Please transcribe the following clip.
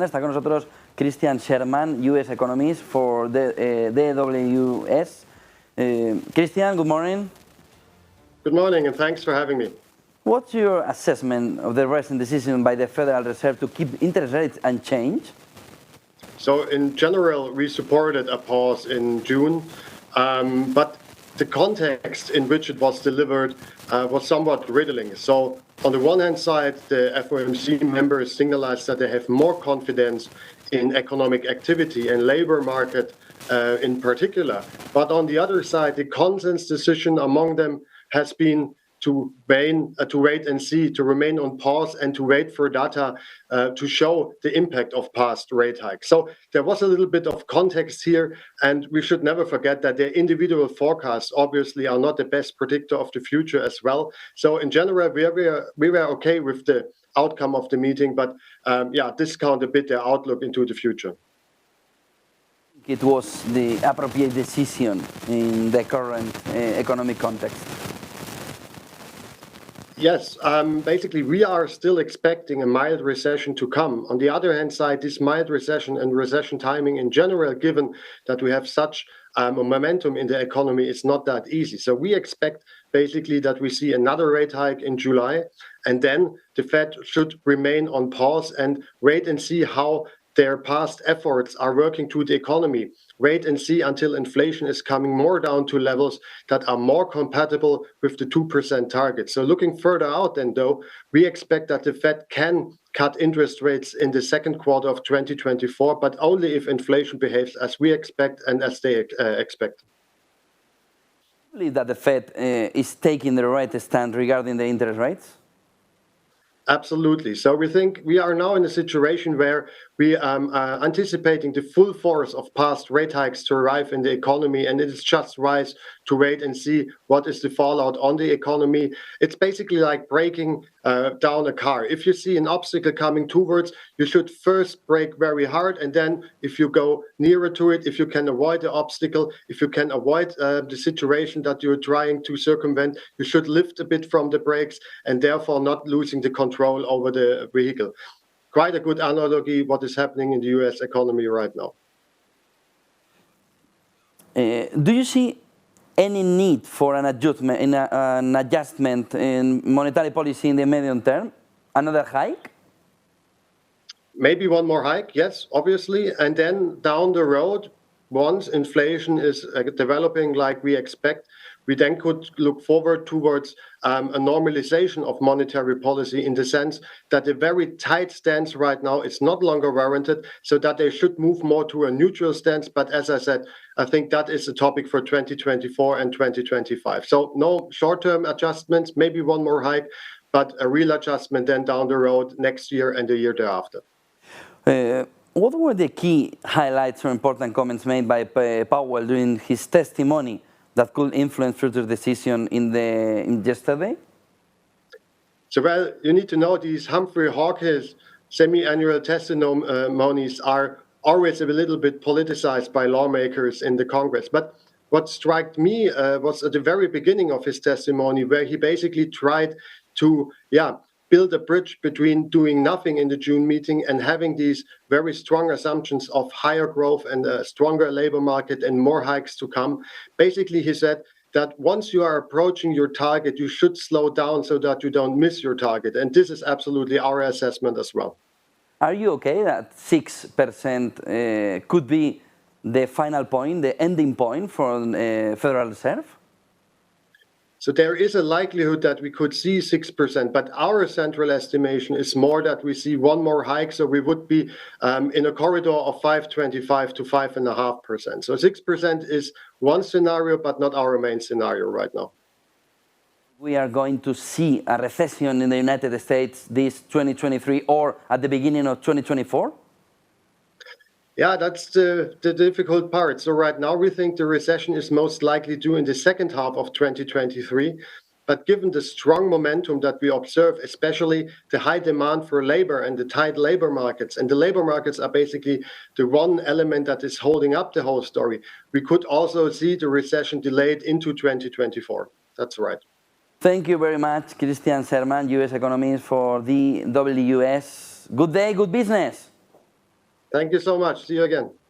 Está con nosotros Christian Schermann, US Economist for the DWS. Christian, good morning. Good morning, and thanks for having me. What's your assessment of the recent decision by the Federal Reserve to keep interest rates unchanged? So in general, we supported a pause in June, but the context in which it was delivered was somewhat riddling. So on the one hand side, the FOMC members signalized that they have more confidence in economic activity and labor market in particular. But on the other side, the consensus decision among them has been to wait and see, to remain on pause and to wait for data to show the impact of past rate hikes. So there was a little bit of context here, and we should never forget that their individual forecasts obviously are not the best predictor of the future as well. So in general, we were okay with the outcome of the meeting, but discount a bit their outlook into the future. It was the appropriate decision in the current economic context. Yes, basically we are still expecting a mild recession to come. On the other hand side, this mild recession and recession timing in general, given that we have such a momentum in the economy, is not that easy. So we expect basically that we see another rate hike in July, and then the Fed should remain on pause and wait and see how their past efforts are working to the economy. Wait and see until inflation is coming more down to levels that are more compatible with the 2% target. So looking further out then, though, we expect that the Fed can cut interest rates in the second quarter of 2024, but only if inflation behaves as we expect and as they expect. I believe that the Fed is taking the right stand regarding the interest rates? Absolutely. So we think we are now in a situation where we are anticipating the full force of past rate hikes to arrive in the economy, and it is just wise to wait and see what is the fallout on the economy. It's basically like braking down a car. If you see an obstacle coming towards, you should first brake very hard, and then if you go nearer to it, if you can avoid the obstacle, if you can avoid the situation that you're trying to circumvent, you should lift a bit from the brakes and therefore not losing the control over the vehicle. Quite a good analogy what is happening in the US economy right now. Do you see any need for an adjustment in monetary policy in the medium term? Another hike? Maybe one more hike, yes, obviously. And then down the road, once inflation is developing like we expect, we then could look forward towards a normalization of monetary policy in the sense that the very tight stance right now is not longer warranted, so that they should move more to a neutral stance. But as I said, I think that is a topic for 2024 and 2025. So no short-term adjustments, maybe one more hike, but a real adjustment then down the road next year and the year thereafter. What were the key highlights or important comments made by Powell during his testimony that could influence future decision in yesterday? So, well, you need to know these Humphrey Hawkins semi-annual testimonies are always a little bit politicized by lawmakers in the Congress. But what struck me was at the very beginning of his testimony, where he basically tried to, build a bridge between doing nothing in the June meeting and having these very strong assumptions of higher growth and a stronger labor market and more hikes to come. Basically, he said that once you are approaching your target, you should slow down so that you don't miss your target. And this is absolutely our assessment as well. Are you okay that 6% could be the final point, the ending point for the Federal Reserve? So there is a likelihood that we could see 6%, but our central estimation is more that we see one more hike. So we would be in a corridor of 5.25 to 5.5%. So 6% is one scenario, but not our main scenario right now. We are going to see a recession in the United States this 2023 or at the beginning of 2024? Yeah, that's the difficult part. So right now we think the recession is most likely due in the second half of 2023. But given the strong momentum that we observe, especially the high demand for labor and the tight labor markets, and the labor markets are basically the one element that is holding up the whole story, we could also see the recession delayed into 2024. That's right. Thank you very much, Christian Schermann, US Economist for the DWS. Good day, good business. Thank you so much. See you again.